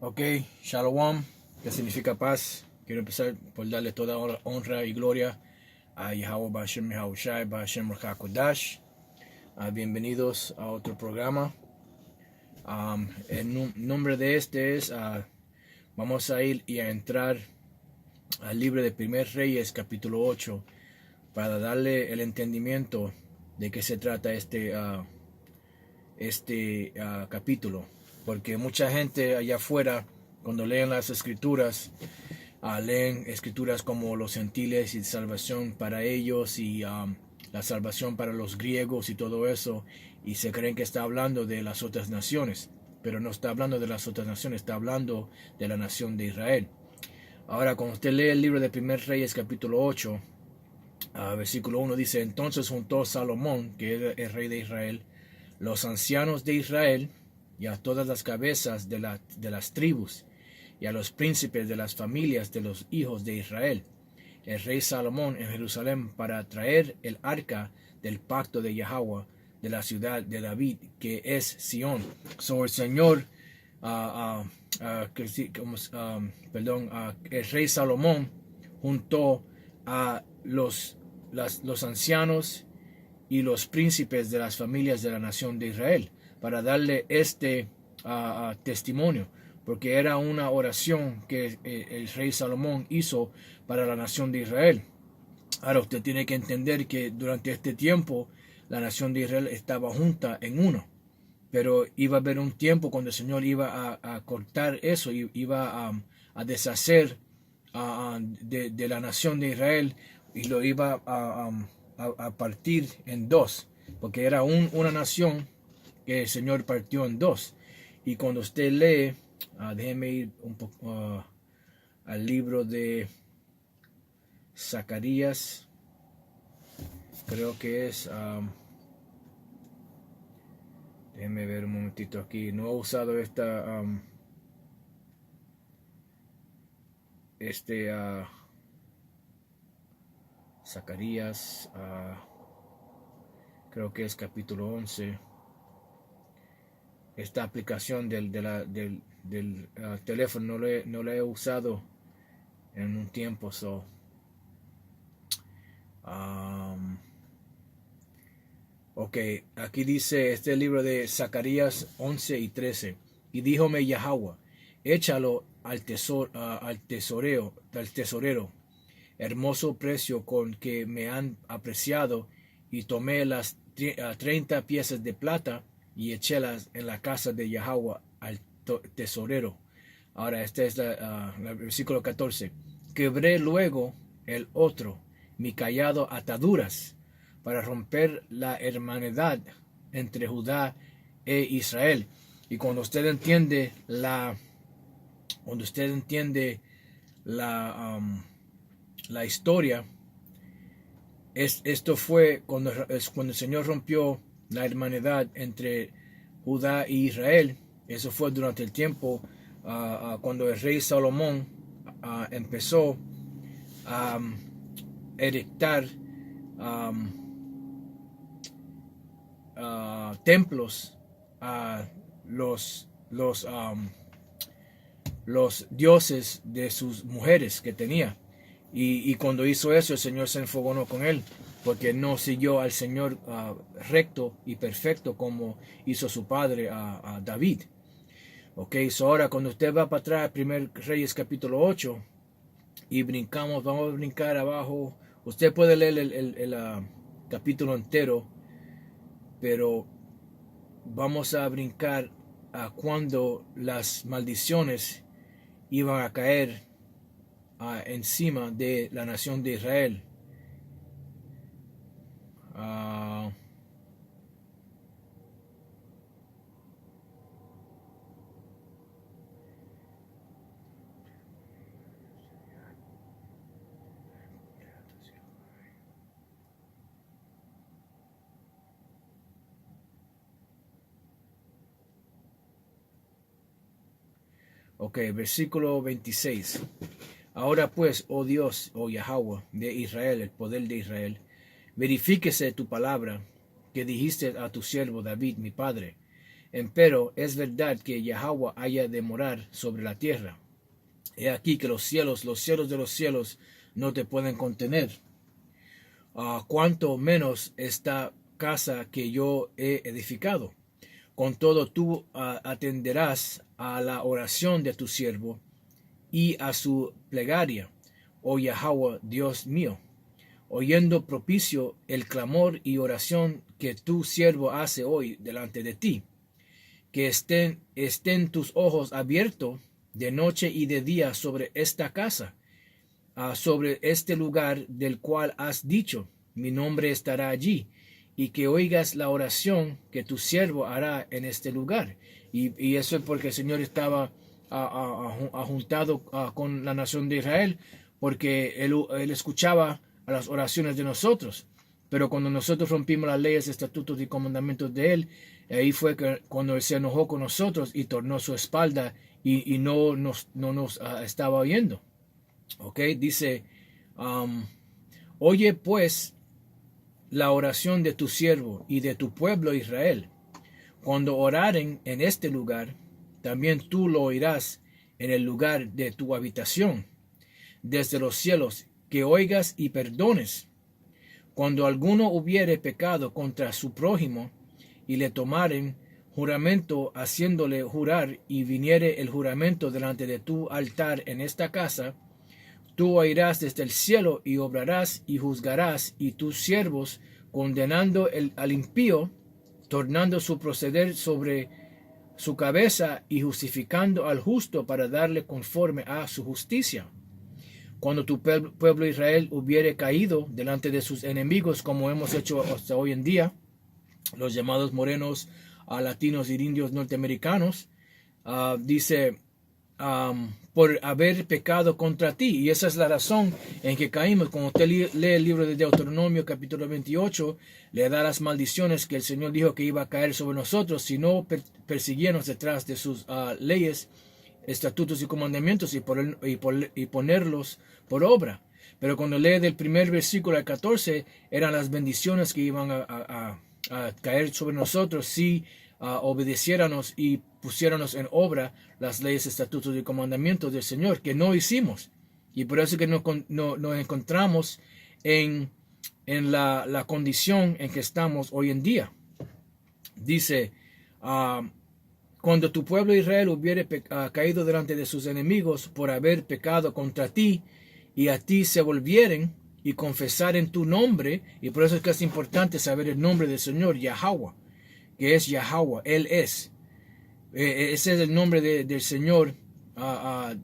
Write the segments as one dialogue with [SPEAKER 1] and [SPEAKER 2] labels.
[SPEAKER 1] Ok, Shalom, que significa paz. Quiero empezar por darle toda honra y gloria a Yahweh Bashem Yahushai Bashem Rakakodash. Bienvenidos a otro programa. El nombre de este es, vamos a ir y a entrar al libro de Primer Reyes, capítulo 8, para darle el entendimiento de qué se trata este capítulo. Porque mucha gente allá afuera, cuando leen las escrituras, leen escrituras como los gentiles y salvación para ellos y la salvación para los griegos y todo eso, y se creen que está hablando de las otras naciones, pero no está hablando de las otras naciones, está hablando de la nación de Israel. Ahora, cuando usted lee el libro de Primer Reyes capítulo 8, versículo 1 dice: entonces juntó Salomón, que era el rey de Israel, los ancianos de Israel y a todas las cabezas de las tribus y a los príncipes de las familias de los hijos de Israel, el rey Salomón, en Jerusalén, para traer el arca del pacto de Yahweh de la ciudad de David, que es Sión. El Señor, el rey Salomón juntó a los ancianos y los príncipes de las familias de la nación de Israel para darle este testimonio, porque era una oración que el rey Salomón hizo para la nación de Israel. Ahora usted tiene que entender que durante este tiempo la nación de Israel estaba junta en uno, pero iba a haber un tiempo cuando el Señor iba a cortar eso, iba a deshacer de la nación de Israel y lo iba a partir en dos, porque era una nación que el Señor partió en dos. Y cuando usted lee, déjeme ir un poco al libro de Zacarías, creo que es, déjeme ver un momentito aquí, no he usado Zacarías, creo que es capítulo 11. Esta aplicación del teléfono no la he usado en un tiempo. Ok, aquí dice este libro de Zacarías 11 y 13. Y díjome Yahweh: échalo al tesorero, hermoso precio con que me han apreciado. Y tomé las 30 piezas de plata y echélas en la casa de Yahweh al tesorero. Ahora este es el versículo 14. Quebré luego el otro, mi callado, ataduras, para romper la hermandad entre Judá e Israel. Y cuando usted entiende la historia, esto fue cuando el Señor rompió la hermandad entre Judá e Israel. Eso fue durante el tiempo cuando el rey Salomón empezó a erectar templos a los dioses de sus mujeres que tenía. Y cuando hizo eso, el Señor se enfogonó con él, porque no siguió al Señor recto y perfecto como hizo su padre a David. Ok, ahora cuando usted va para atrás, 1 Reyes capítulo 8, y vamos a brincar abajo. Usted puede leer el capítulo entero, pero vamos a brincar a cuando las maldiciones iban a caer encima de la nación de Israel. Ok, versículo 26. Ahora pues, oh Dios, oh Yahweh de Israel, el poder de Israel, verifíquese tu palabra que dijiste a tu siervo David, mi padre. Empero es verdad que Yahweh haya de morar sobre la tierra. He aquí que los cielos de los cielos no te pueden contener. Cuanto menos esta casa que yo he edificado. Con todo tú atenderás a la oración de tu siervo y a su plegaria, oh Yahweh, Dios mío, oyendo propicio el clamor y oración que tu siervo hace hoy delante de ti. Que estén tus ojos abiertos de noche y de día sobre esta casa, sobre este lugar del cual has dicho, mi nombre estará allí, y que oigas la oración que tu siervo hará en este lugar. Y eso es porque el Señor estaba juntado con la nación de Israel, porque él escuchaba a las oraciones de nosotros. Pero cuando nosotros rompimos las leyes, estatutos y comandamientos de Él, ahí fue que cuando Él se enojó con nosotros y tornó su espalda y no nos estaba oyendo. Ok, dice, oye pues la oración de tu siervo y de tu pueblo Israel. Cuando oraren en este lugar, también tú lo oirás en el lugar de tu habitación, desde los cielos, que oigas y perdones. Cuando alguno hubiere pecado contra su prójimo, y le tomaren juramento haciéndole jurar, y viniere el juramento delante de tu altar en esta casa, tú oirás desde el cielo, y obrarás y juzgarás, y tus siervos, condenando al impío, tornando su proceder sobre su cabeza, y justificando al justo para darle conforme a su justicia. Cuando tu pueblo Israel hubiere caído delante de sus enemigos, como hemos hecho hasta hoy en día, los llamados morenos, latinos y indios norteamericanos, dice, por haber pecado contra ti. Y esa es la razón en que caímos. Cuando usted lee el libro de Deuteronomio capítulo 28, le da las maldiciones que el Señor dijo que iba a caer sobre nosotros si no persiguiéramos detrás de sus leyes, estatutos y comandamientos y ponerlos por obra. Pero cuando lee del primer versículo al 14, eran las bendiciones que iban a caer sobre nosotros si obedeciéramos y pusiéramos en obra las leyes, estatutos y comandamientos del Señor, que no hicimos. Y por eso que nos encontramos en la condición en que estamos hoy en día. Dice, cuando tu pueblo Israel hubiere caído delante de sus enemigos por haber pecado contra ti, y a ti se volvieren y confesaren tu nombre, y por eso es que es importante saber el nombre del Señor, Yahweh, que es Yahweh, Él es. Ese es el nombre del Señor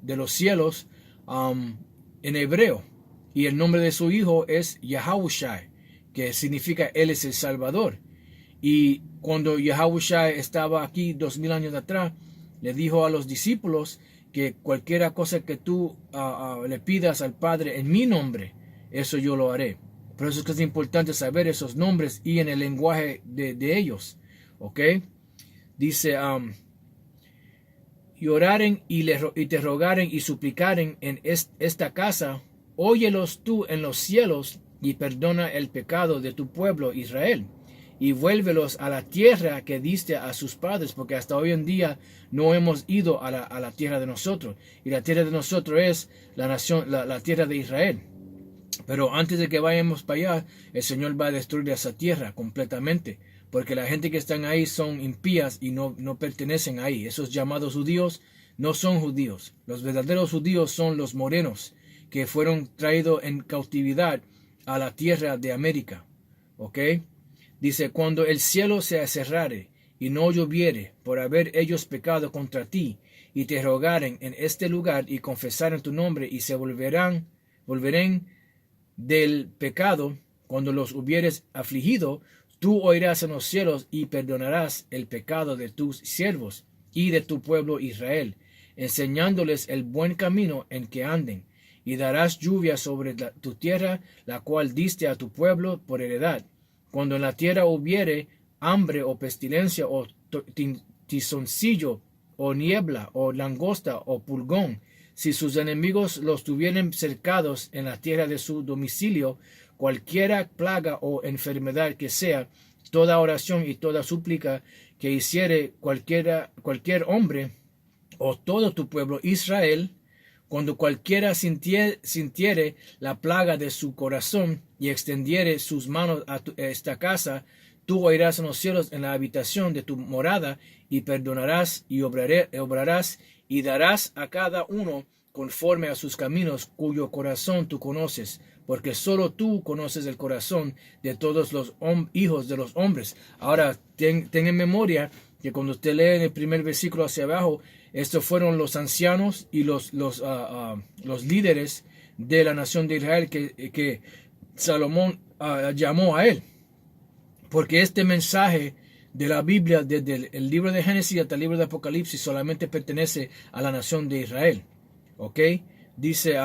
[SPEAKER 1] de los cielos en hebreo, y el nombre de su Hijo es Yahushai, que significa Él es el Salvador. Y cuando Yahushai estaba aquí 2000 años atrás, le dijo a los discípulos que cualquier cosa que tú le pidas al Padre en mi nombre, eso yo lo haré. Por eso es que es importante saber esos nombres y en el lenguaje de ellos. ¿Ok? Dice, y oraren y te rogaren y suplicaren en esta casa, óyelos tú en los cielos y perdona el pecado de tu pueblo Israel. Y vuélvelos a la tierra que diste a sus padres, porque hasta hoy en día no hemos ido a la tierra de nosotros. Y la tierra de nosotros es la nación, la tierra de Israel. Pero antes de que vayamos para allá, el Señor va a destruir esa tierra completamente, porque la gente que están ahí son impías y no pertenecen ahí. Esos llamados judíos no son judíos. Los verdaderos judíos son los morenos, que fueron traídos en cautividad a la tierra de América. ¿Ok? Dice, cuando el cielo se cerrare y no lloviere por haber ellos pecado contra ti, y te rogaren en este lugar y confesaren tu nombre y se volverán del pecado, cuando los hubieres afligido, tú oirás en los cielos y perdonarás el pecado de tus siervos y de tu pueblo Israel, enseñándoles el buen camino en que anden, y darás lluvia sobre tu tierra, la cual diste a tu pueblo por heredad. Cuando en la tierra hubiere hambre o pestilencia o tizoncillo o niebla o langosta o pulgón, si sus enemigos los tuvieren cercados en la tierra de su domicilio, cualquiera plaga o enfermedad que sea, toda oración y toda súplica que hiciere cualquier hombre o todo tu pueblo Israel, cuando cualquiera sintiere la plaga de su corazón y extendiere sus manos a esta casa, tú oirás en los cielos en la habitación de tu morada y perdonarás y obrarás y darás a cada uno conforme a sus caminos, cuyo corazón tú conoces, porque solo tú conoces el corazón de todos los hijos de los hombres. Ahora, ten en memoria que cuando usted lee en el primer versículo hacia abajo, estos fueron los ancianos y los líderes de la nación de Israel que Salomón llamó a él. Porque este mensaje de la Biblia, desde el libro de Génesis hasta el libro de Apocalipsis, solamente pertenece a la nación de Israel. ¿Ok? Dice,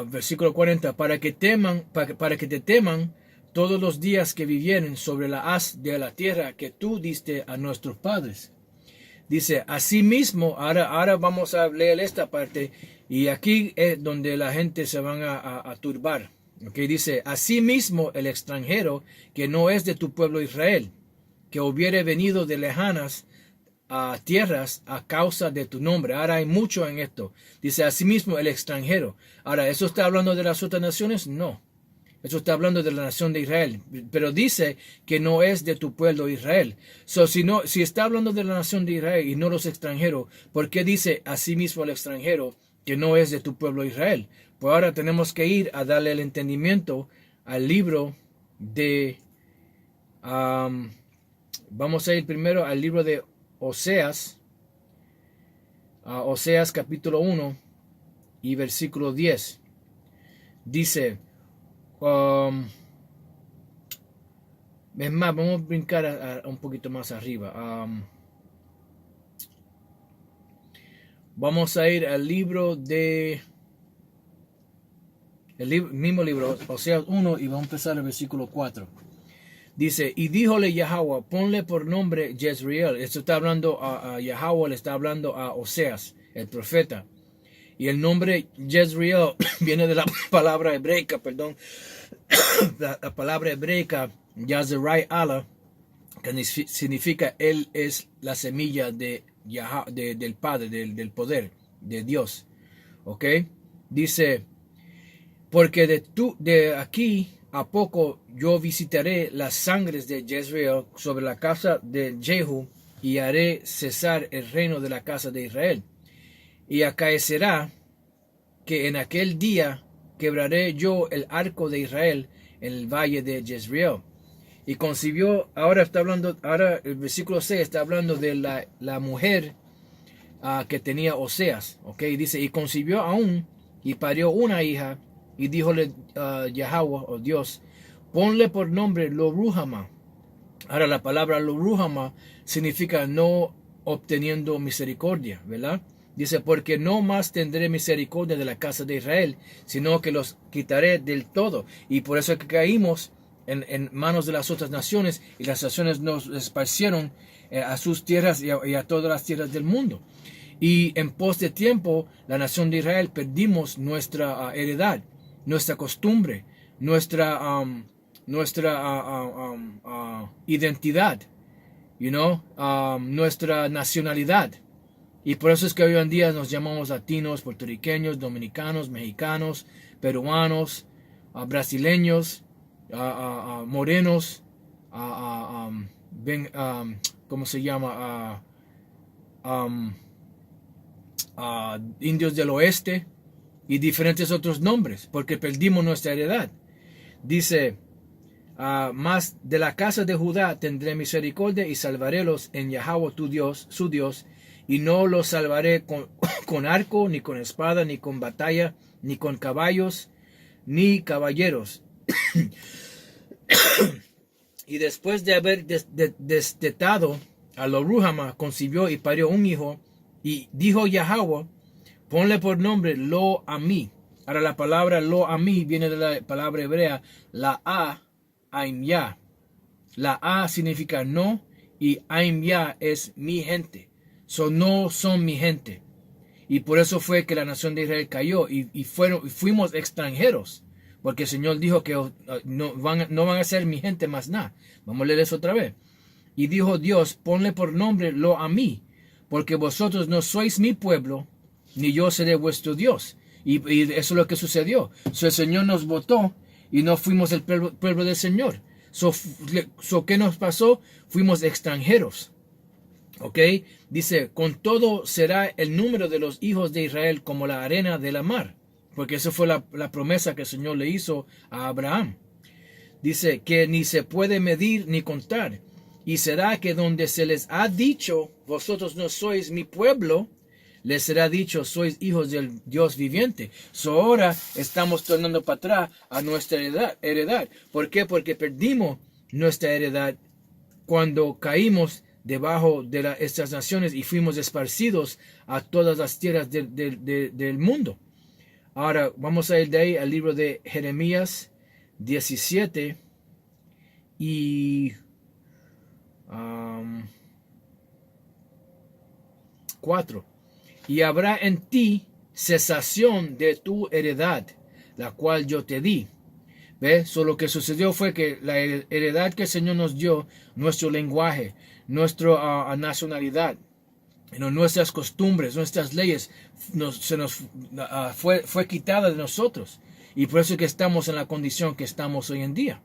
[SPEAKER 1] versículo 40, para que te teman todos los días que vivieren sobre la haz de la tierra que tú diste a nuestros padres. Dice, asimismo, ahora vamos a leer esta parte, y aquí es donde la gente se van a turbar. Okay, dice, asimismo el extranjero que no es de tu pueblo Israel, que hubiere venido de lejanas a tierras a causa de tu nombre. Ahora hay mucho en esto. Dice, asimismo el extranjero. Ahora, ¿eso está hablando de las otras naciones? No. Eso está hablando de la nación de Israel. Pero dice que no es de tu pueblo Israel. Si está hablando de la nación de Israel y no los extranjeros, ¿por qué dice asimismo el extranjero que no es de tu pueblo Israel? Pues ahora tenemos que ir a darle el entendimiento al libro de... vamos a ir primero al libro de Oseas. Oseas capítulo 1 y versículo 10. Dice... es más, vamos a brincar un poquito más arriba. Vamos a ir al libro de... mismo libro, Oseas 1, y vamos a empezar el versículo 4. Dice, y díjole Yahweh, ponle por nombre Jezreel. Esto está hablando a Yahweh, le está hablando a Oseas, el profeta. Y el nombre Jezreel viene de la palabra hebreica, la palabra hebreica Yazrai Allah, que significa él es la semilla del Padre, del poder, de Dios. ¿Ok? Dice, porque de aquí a poco yo visitaré las sangres de Jezreel sobre la casa de Jehu y haré cesar el reino de la casa de Israel. Y acaecerá que en aquel día quebraré yo el arco de Israel en el valle de Jezreel. Y concibió, ahora el versículo 6 está hablando de la mujer que tenía Oseas. ¿Ok? Dice, y concibió aún y parió una hija. Y díjole Yahweh, o Dios, ponle por nombre Lo-Ruhamah. Ahora la palabra Lo-Ruhamah significa no obteniendo misericordia, ¿verdad? Dice, porque no más tendré misericordia de la casa de Israel, sino que los quitaré del todo. Y por eso es que caímos en manos de las otras naciones, y las naciones nos esparcieron a sus tierras y a todas las tierras del mundo. Y en pos de tiempo, la nación de Israel perdimos nuestra heredad, nuestra costumbre, nuestra identidad, nuestra nacionalidad. Y por eso es que hoy en día nos llamamos latinos, puertorriqueños, dominicanos, mexicanos, peruanos, brasileños, morenos, ¿cómo se llama? Indios del oeste y diferentes otros nombres, porque perdimos nuestra heredad. Dice, más de la casa de Judá tendré misericordia y salvarélos en Yahweh tu Dios, su Dios, y no los salvaré con arco, ni con espada, ni con batalla, ni con caballos, ni caballeros. Y después de haber destetado a Lo-Ruhamah, concibió y parió un hijo, y dijo Yahweh, ponle por nombre Lo-Ammi. Ahora la palabra Lo-Ammi viene de la palabra hebrea, la A, Aim Yah. La A significa no, y Aim Yah es mi gente. No son mi gente. Y por eso fue que la nación de Israel cayó y fuimos extranjeros. porque el Señor dijo que no van a ser mi gente más nada. Vamos a leer eso otra vez. Y dijo Dios, ponle por nombre lo a mí, porque vosotros no sois mi pueblo, ni yo seré vuestro Dios. Y eso es lo que sucedió. El Señor nos votó y no fuimos el pueblo del Señor. ¿Qué nos pasó? Fuimos extranjeros. ¿Ok? Dice, con todo será el número de los hijos de Israel como la arena de la mar. Porque esa fue la promesa que el Señor le hizo a Abraham. Dice que ni se puede medir ni contar. Y será que donde se les ha dicho, vosotros no sois mi pueblo, les será dicho, sois hijos del Dios viviente. Ahora estamos tornando para atrás a nuestra heredad. ¿Por qué? Porque perdimos nuestra heredad cuando caímos debajo de estas naciones y fuimos esparcidos a todas las tierras del mundo. Ahora vamos a ir de ahí al libro de Jeremías 17 y 4. Y habrá en ti cesación de tu heredad, la cual yo te di. ¿Ves? Lo que sucedió fue que la heredad que el Señor nos dio, nuestro lenguaje, nuestra nacionalidad, nuestras costumbres, nuestras leyes, fue quitada de nosotros. Y por eso es que estamos en la condición que estamos hoy en día.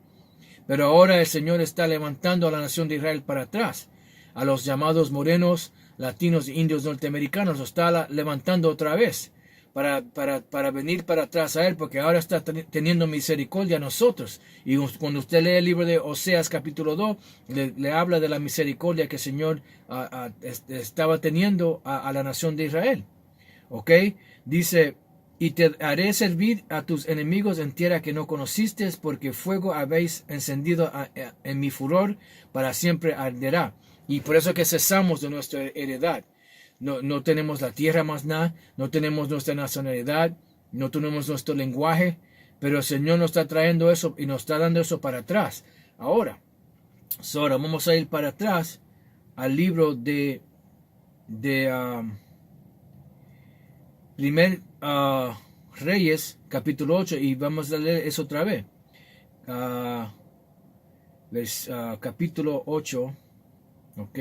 [SPEAKER 1] Pero ahora el Señor está levantando a la nación de Israel para atrás. A los llamados morenos, latinos, indios, norteamericanos, los está levantando otra vez para venir para atrás a Él, porque ahora está teniendo misericordia a nosotros. Y cuando usted lee el libro de Oseas capítulo 2, le habla de la misericordia que el Señor estaba teniendo a la nación de Israel. ¿Ok? Dice, y te haré servir a tus enemigos en tierra que no conociste, porque fuego habéis encendido en mi furor, para siempre arderá. Y por eso que cesamos de nuestra heredad. No tenemos la tierra más nada, no tenemos nuestra nacionalidad, no tenemos nuestro lenguaje, pero el Señor nos está trayendo eso y nos está dando eso para atrás. Ahora vamos a ir para atrás al libro de Primer Reyes, capítulo 8, y vamos a leer eso otra vez. Capítulo 8, ok,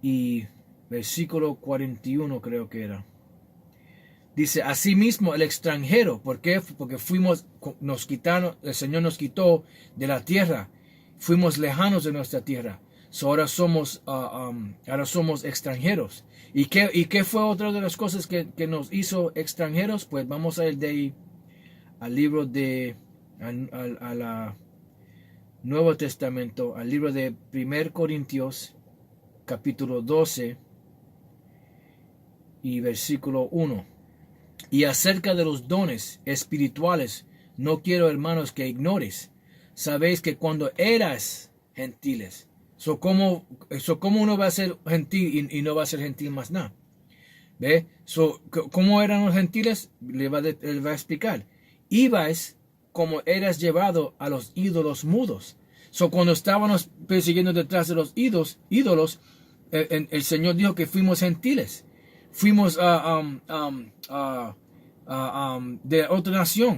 [SPEAKER 1] y versículo 41 creo que era. Dice, asimismo el extranjero, ¿por qué? Porque el Señor nos quitó de la tierra, fuimos lejanos de nuestra tierra. Ahora somos extranjeros. ¿Y qué fue otra de las cosas que nos hizo extranjeros? Pues vamos a ir de ahí al libro al Nuevo Testamento, al libro de 1 Corintios, capítulo 12 y versículo 1. Y acerca de los dones espirituales, no quiero, hermanos, que ignores. Sabéis que cuando eras gentiles, ¿cómo uno va a ser gentil y no va a ser gentil más nada? ¿Ve? ¿Cómo eran los gentiles? Él va a explicar. Ibas como eras llevado a los ídolos mudos. Cuando estábamos persiguiendo detrás de los ídolos, el Señor dijo que fuimos gentiles. Fuimos de otra nación,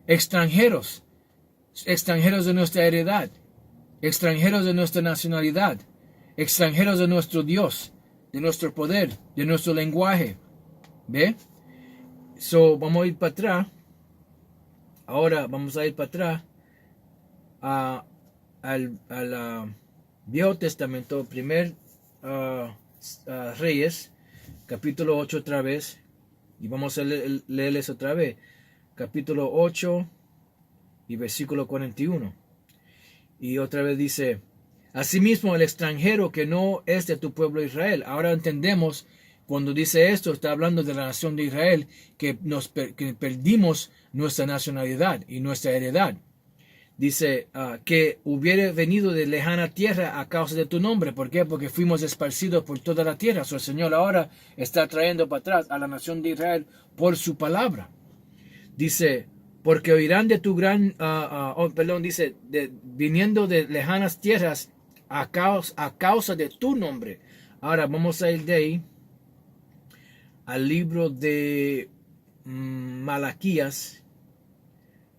[SPEAKER 1] extranjeros de nuestra heredad, extranjeros de nuestra nacionalidad, extranjeros de nuestro Dios, de nuestro poder, de nuestro lenguaje. ¿Ve? Vamos a ir para atrás. Ahora vamos a ir para atrás al Viejo Testamento, primer Reyes, capítulo 8 otra vez. Y vamos a leerles otra vez. Capítulo 8 y versículo 41. Y otra vez dice, asimismo el extranjero que no es de tu pueblo Israel. Ahora entendemos, cuando dice esto, está hablando de la nación de Israel, que perdimos nuestra nacionalidad y nuestra heredad. Dice, que hubiere venido de lejana tierra a causa de tu nombre. ¿Por qué? Porque fuimos esparcidos por toda la tierra. El Señor ahora está trayendo para atrás a la nación de Israel por su palabra. Dice, porque oirán de tu gran, viniendo de lejanas tierras a causa de tu nombre. Ahora vamos a ir de ahí al libro de Malaquías,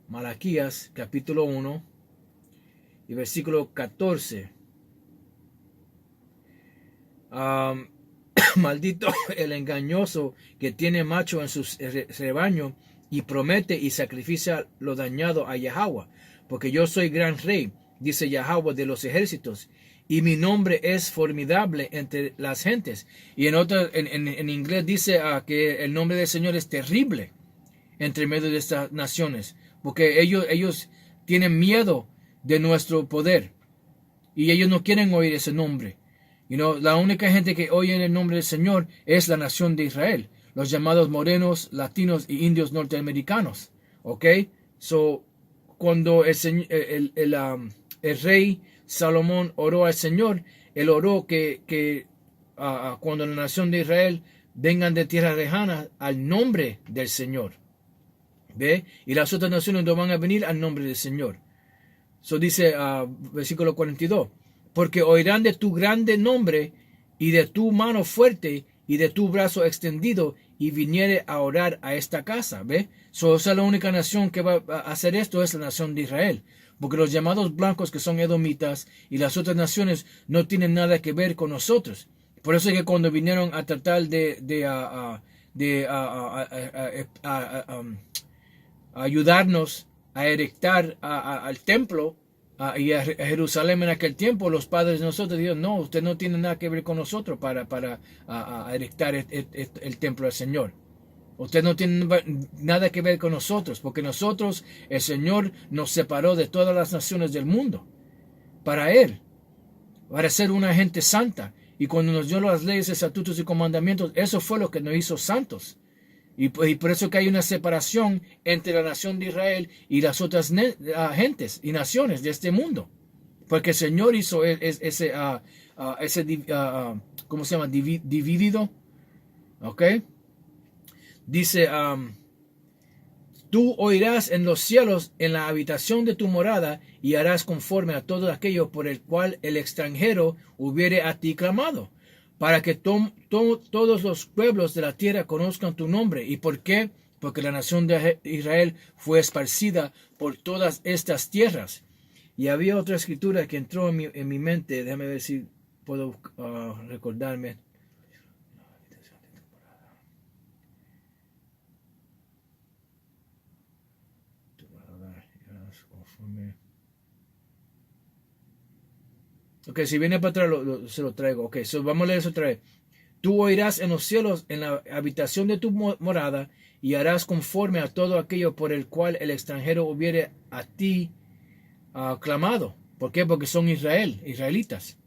[SPEAKER 1] Malaquías capítulo 1 y versículo 14. Maldito el engañoso que tiene macho en su rebaño y promete y sacrifica lo dañado a Yahweh, porque yo soy gran rey, dice Yahweh de los ejércitos, y mi nombre es formidable entre las gentes. Y en inglés dice que el nombre del Señor es terrible entre medio de estas naciones, porque ellos tienen miedo de nuestro poder y ellos no quieren oír ese nombre. La única gente que oye el nombre del Señor es la nación de Israel, los llamados morenos, latinos y indios norteamericanos. ¿Ok? So, cuando el rey Salomón oró al Señor, él oró que cuando la nación de Israel vengan de tierra lejana al nombre del Señor. ¿Ve? Y las otras naciones no van a venir al nombre del Señor. So dice versículo 42. Porque oirán de tu grande nombre y de tu mano fuerte y de tu brazo extendido y viniere a orar a esta casa. ¿Ve? Esa es la única nación que va a hacer esto, es la nación de Israel. Porque los llamados blancos, que son edomitas, y las otras naciones no tienen nada que ver con nosotros. Por eso es que cuando vinieron a tratar de ayudarnos a erectar al templo y a Jerusalén en aquel tiempo, los padres de nosotros dijeron: no, usted no tiene nada que ver con nosotros para erectar el templo del Señor. Usted no tiene nada que ver con nosotros, porque nosotros, el Señor nos separó de todas las naciones del mundo para Él, para ser una gente santa. Y cuando nos dio las leyes, estatutos y comandamientos, eso fue lo que nos hizo santos. Y por eso que hay una separación entre la nación de Israel y las otras gentes y naciones de este mundo. Porque el Señor hizo ese ¿cómo se llama? Dividido. ¿Ok? Dice, tú oirás en los cielos en la habitación de tu morada y harás conforme a todo aquello por el cual el extranjero hubiere a ti clamado, para que todos los pueblos de la tierra conozcan tu nombre. ¿Y por qué? Porque la nación de Israel fue esparcida por todas estas tierras. Y había otra escritura que entró en mi mente, déjame ver si puedo recordarme. Ok, si viene para atrás se lo traigo. Ok, vamos a leer eso otra vez. Tú oirás en los cielos en la habitación de tu morada y harás conforme a todo aquello por el cual el extranjero hubiere a ti clamado. ¿Por qué? Porque son israelitas.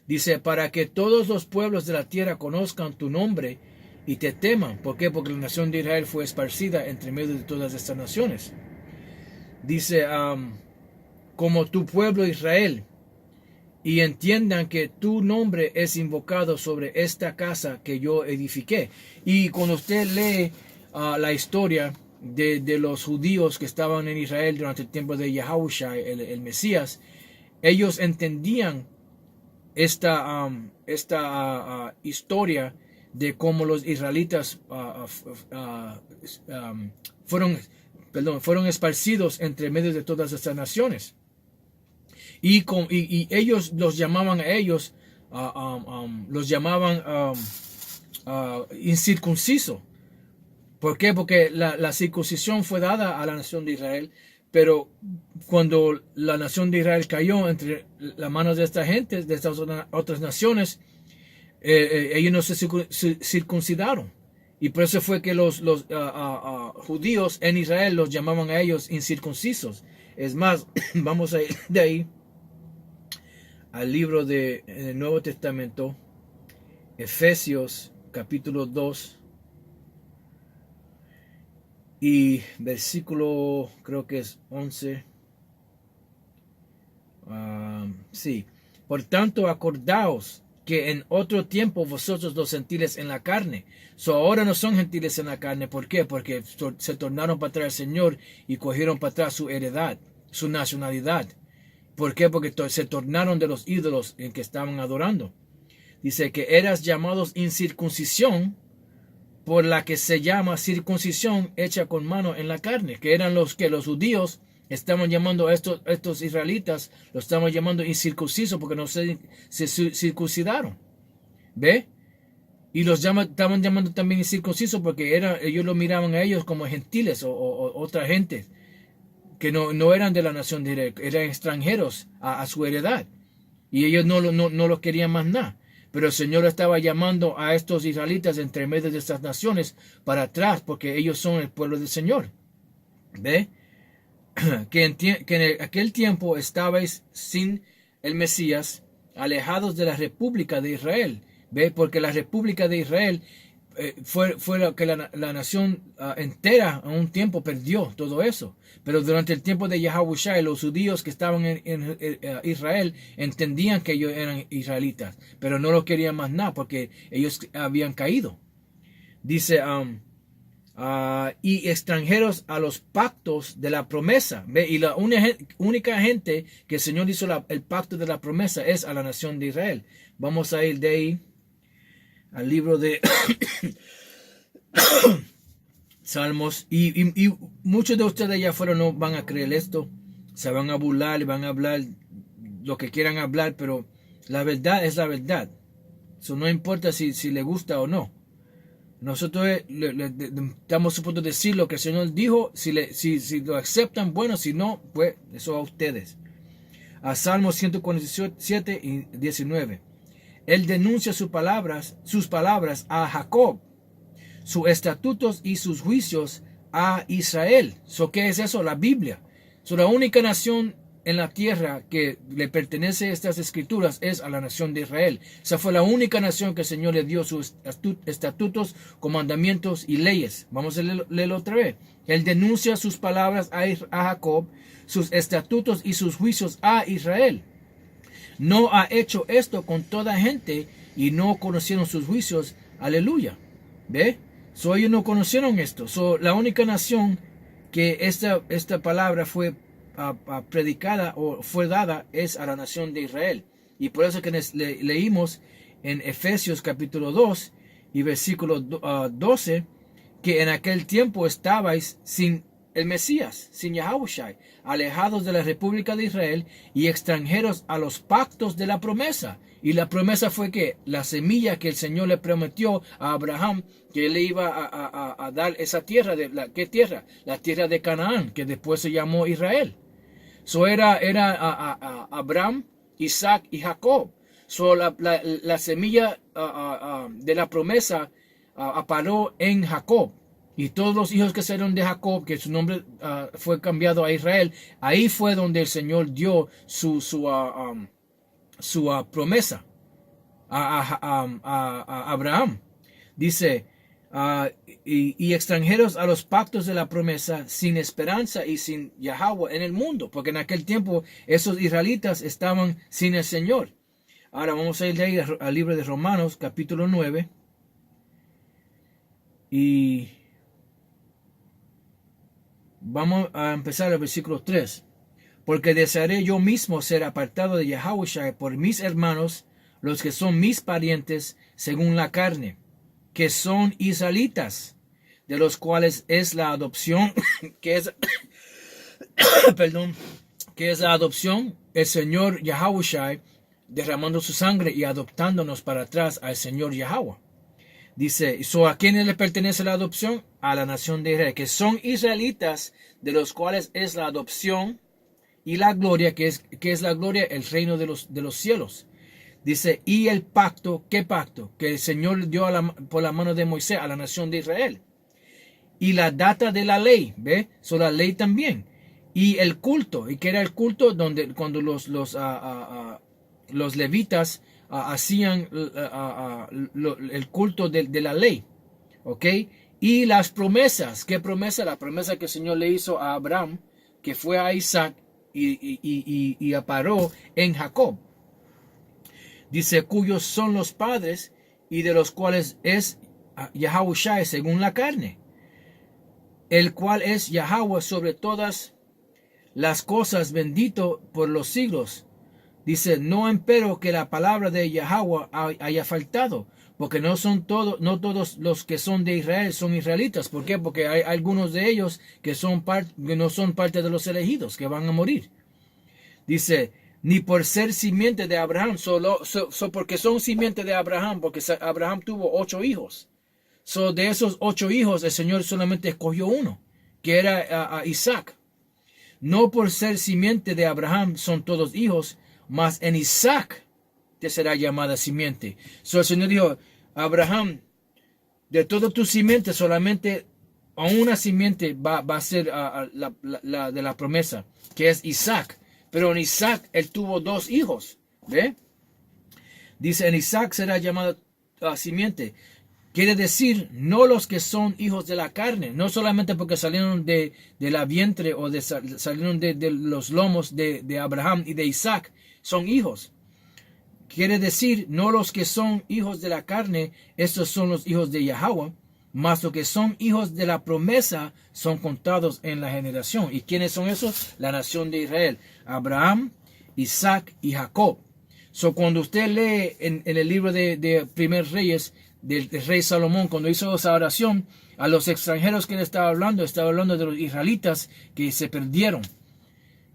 [SPEAKER 1] Dice, para que todos los pueblos de la tierra conozcan tu nombre y te teman. ¿Por qué? Porque la nación de Israel fue esparcida entre medio de todas estas naciones. Dice, como tu pueblo Israel, y entiendan que tu nombre es invocado sobre esta casa que yo edifiqué. Y cuando usted lee la historia de los judíos que estaban en Israel durante el tiempo de Yahushua, el Mesías, ellos entendían esta historia de cómo los israelitas fueron esparcidos entre medio de todas estas naciones. Y ellos los llamaban a ellos, incircunciso. ¿Por qué? Porque la circuncisión fue dada a la nación de Israel, pero cuando la nación de Israel cayó entre las manos de esta gente, de estas otras naciones, ellos no se circuncidaron. Y por eso fue que los judíos en Israel los llamaban a ellos incircuncisos. Es más, vamos a ir de ahí al libro del Nuevo Testamento, Efesios capítulo 2 y versículo, creo que es 11. Sí. Por tanto, acordaos que en otro tiempo vosotros los gentiles en la carne. Ahora no son gentiles en la carne. ¿Por qué? Porque se tornaron para atrás al Señor y cogieron para atrás su heredad, su nacionalidad. ¿Por qué? Porque se tornaron de los ídolos en que estaban adorando. Dice que eras llamados incircuncisión por la que se llama circuncisión hecha con mano en la carne, que eran los que los judíos estaban llamando a estos israelitas, los estaban llamando incircuncisos porque no se circuncidaron. ¿Ve? Y estaban llamando también incircuncisos porque ellos lo miraban a ellos como gentiles o otra gente que no eran de la nación de Israel, eran extranjeros a su heredad. Y ellos no lo querían más nada. Pero el Señor estaba llamando a estos israelitas entre medio de estas naciones para atrás, porque ellos son el pueblo del Señor. ¿Ve? Que en aquel tiempo estabais sin el Mesías, alejados de la República de Israel. ¿Ve? Porque la República de Israel fue lo que la nación entera a un tiempo perdió todo eso. Pero durante el tiempo de Yahushua, los judíos que estaban en Israel entendían que ellos eran israelitas, pero no lo querían más nada porque ellos habían caído. Dice, y extranjeros a los pactos de la promesa. ¿Ve? Y la única gente que el Señor hizo el pacto de la promesa es a la nación de Israel. Vamos a ir de ahí al libro de Salmos, y muchos de ustedes allá afuera no van a creer esto, se van a burlar, van a hablar lo que quieran hablar, pero la verdad es la verdad. Eso no importa si le gusta o no. Nosotros estamos supuestos decir lo que el Señor dijo. Si lo aceptan, bueno, si no, pues eso a ustedes. A Salmos 147 y 19. Él denuncia sus palabras a Jacob, sus estatutos y sus juicios a Israel. ¿Qué es eso? La Biblia. La única nación en la tierra que le pertenece a estas escrituras es a la nación de Israel. Esa fue la única nación que el Señor le dio sus estatutos, comandamientos y leyes. Vamos a leerlo otra vez. Él denuncia sus palabras a Jacob, sus estatutos y sus juicios a Israel. No ha hecho esto con toda gente y no conocieron sus juicios. Aleluya. ¿Ve? Ellos no conocieron esto. La única nación que esta palabra fue predicada o fue dada es a la nación de Israel. Y por eso que leímos en Efesios capítulo 2 y versículo 12 que en aquel tiempo estabais sin el Mesías, sin Yahushua, alejados de la República de Israel y extranjeros a los pactos de la promesa. Y la promesa fue que la semilla que el Señor le prometió a Abraham, que él le iba a dar esa tierra. ¿Qué tierra? La tierra de Canaán, que después se llamó Israel. Era Abraham, Isaac y Jacob. La semilla de la promesa paró en Jacob. Y todos los hijos que salieron de Jacob, que su nombre fue cambiado a Israel, ahí fue donde el Señor dio su promesa a Abraham. Dice, y extranjeros a los pactos de la promesa, sin esperanza y sin Yahweh en el mundo, porque en aquel tiempo esos israelitas estaban sin el Señor. Ahora vamos a ir de ahí al libro de Romanos, capítulo 9, y vamos a empezar el versículo 3. Porque desearé yo mismo ser apartado de Yahushua por mis hermanos, los que son mis parientes según la carne, que son israelitas, de los cuales es la adopción, que es la adopción, el Señor Yahushua derramando su sangre y adoptándonos para atrás al Señor Yahweh. Dice, ¿a quién le pertenece la adopción? A la nación de Israel, que son israelitas, de los cuales es la adopción y la gloria, que es la gloria, el reino de los cielos. Dice, y el pacto, ¿qué pacto? Que el Señor dio por la mano de Moisés a la nación de Israel. Y la data de la ley, ¿ve? La ley también. Y el culto, ¿y qué era el culto? Cuando los levitas hacían el culto de la ley, ¿ok? Y las promesas, ¿qué promesa? La promesa que el Señor le hizo a Abraham, que fue a Isaac y aparó en Jacob. Dice, cuyos son los padres y de los cuales es Yahushua según la carne, el cual es Yahweh sobre todas las cosas, bendito por los siglos. Dice, no empero que la palabra de Yahweh haya faltado, porque no todos los que son de Israel son israelitas. ¿Por qué? Porque hay algunos de ellos que no son parte de los elegidos, que van a morir. Dice, ni por ser simiente de Abraham, porque son simiente de Abraham, porque Abraham tuvo 8 hijos. De esos 8 hijos, el Señor solamente escogió uno, que era a Isaac. No por ser simiente de Abraham son todos hijos, mas en Isaac te será llamada simiente. El Señor dijo, Abraham, de todo tu simiente, solamente a una simiente va a ser de la promesa, que es Isaac. Pero en Isaac él tuvo 2 hijos. ¿Ve? Dice, en Isaac será llamada simiente. Quiere decir, no los que son hijos de la carne, no solamente porque salieron de la vientre o salieron de los lomos de Abraham y de Isaac, son hijos. Quiere decir, no los que son hijos de la carne, estos son los hijos de Yahweh, mas los que son hijos de la promesa son contados en la generación. ¿Y quiénes son esos? La nación de Israel, Abraham, Isaac y Jacob. Cuando usted lee en el libro de Primer Reyes, del rey Salomón, cuando hizo esa oración, a los extranjeros que él estaba hablando de los israelitas que se perdieron,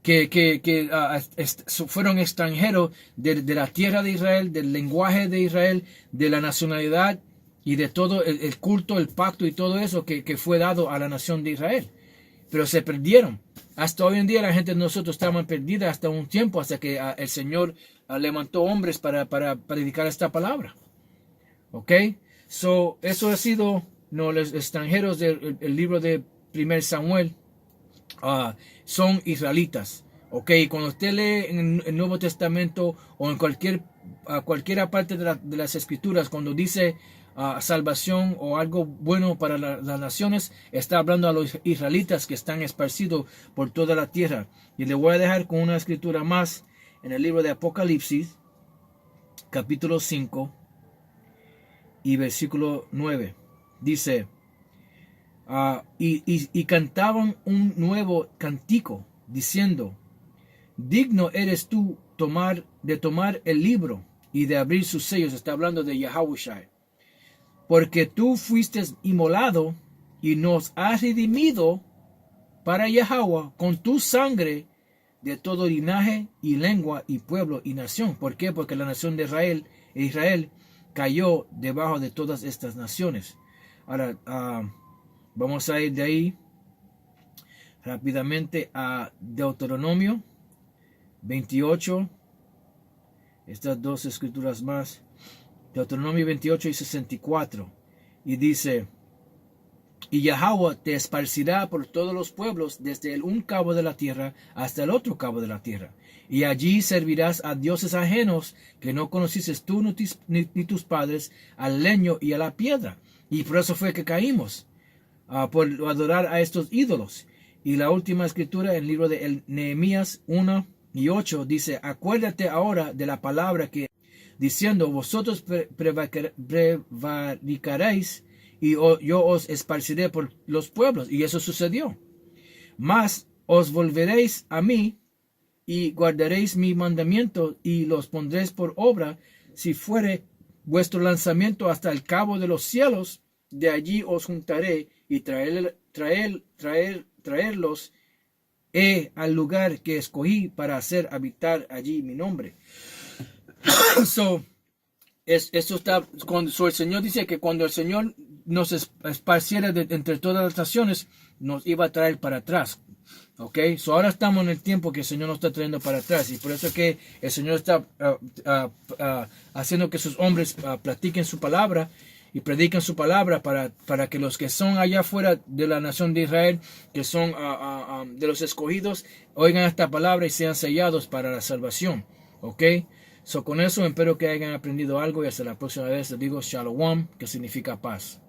[SPEAKER 1] que fueron extranjeros de la tierra de Israel, del lenguaje de Israel, de la nacionalidad y de todo el culto, el pacto y todo eso que fue dado a la nación de Israel. Pero se perdieron. Hasta hoy en día la gente de nosotros estamos perdida hasta un tiempo, hasta que el Señor levantó hombres para predicar esta palabra. ¿Ok? Eso ha sido los extranjeros del libro de 1 Samuel. Son israelitas. ¿Ok? Cuando usted lee en el Nuevo Testamento o en cualquier parte de las Escrituras, cuando dice salvación o algo bueno para las naciones, está hablando a los israelitas que están esparcidos por toda la tierra. Y le voy a dejar con una escritura más en el libro de Apocalipsis, capítulo 5. Y versículo 9 dice, y cantaban un nuevo cántico, diciendo, digno eres tú de tomar el libro y de abrir sus sellos. Está hablando de Yahushua. Porque tú fuiste inmolado y nos has redimido para Yahweh con tu sangre de todo linaje y lengua y pueblo y nación. ¿Por qué? Porque la nación de Israel cayó debajo de todas estas naciones. Ahora, vamos a ir de ahí rápidamente a Deuteronomio 28. Estas 2 escrituras más. Deuteronomio 28 y 64. Y dice, y Yahweh te esparcirá por todos los pueblos, desde un cabo de la tierra hasta el otro cabo de la tierra. Y allí servirás a dioses ajenos que no conociste tú ni tus padres, al leño y a la piedra. Y por eso fue que caímos, por adorar a estos ídolos. Y la última escritura en el libro de Nehemías 1 y 8 dice, acuérdate ahora de la palabra que, diciendo, vosotros prevaricaréis y yo os esparciré por los pueblos. Y eso sucedió. Mas os volveréis a mí y guardaréis mi mandamiento y los pondréis por obra, si fuere vuestro lanzamiento hasta el cabo de los cielos, de allí os juntaré y traerlos al lugar que escogí para hacer habitar allí mi nombre. Esto está cuando el Señor dice que cuando el Señor nos esparciera entre todas las naciones, nos iba a traer para atrás. Ok, ahora estamos en el tiempo que el Señor nos está trayendo para atrás, y por eso que el Señor está haciendo que sus hombres platiquen su palabra y prediquen su palabra para que los que son allá afuera de la nación de Israel, que son de los escogidos, oigan esta palabra y sean sellados para la salvación. Ok, con eso espero que hayan aprendido algo, y hasta la próxima vez les digo Shalom, que significa paz.